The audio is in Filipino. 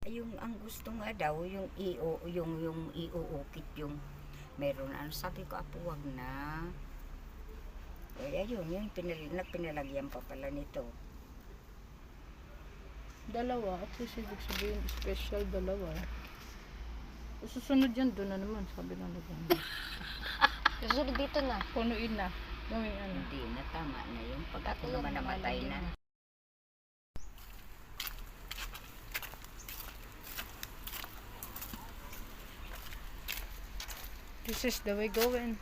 Yung ang gusto nga daw, yung iuukit yung meron. Ano sabi ko, apo, wag na. Eh, ayun, yung pinalagyan pa pala nito. Dalawa. At least ibig sabihin, special dalawa. Susunod yan, doon na naman. Sabi na naman. Susunod dito na. Punuin na. Gawin ano. Hindi na, tama na yun. Pag ako Ayun, naman namatay na. nalalagyan. This is the way going.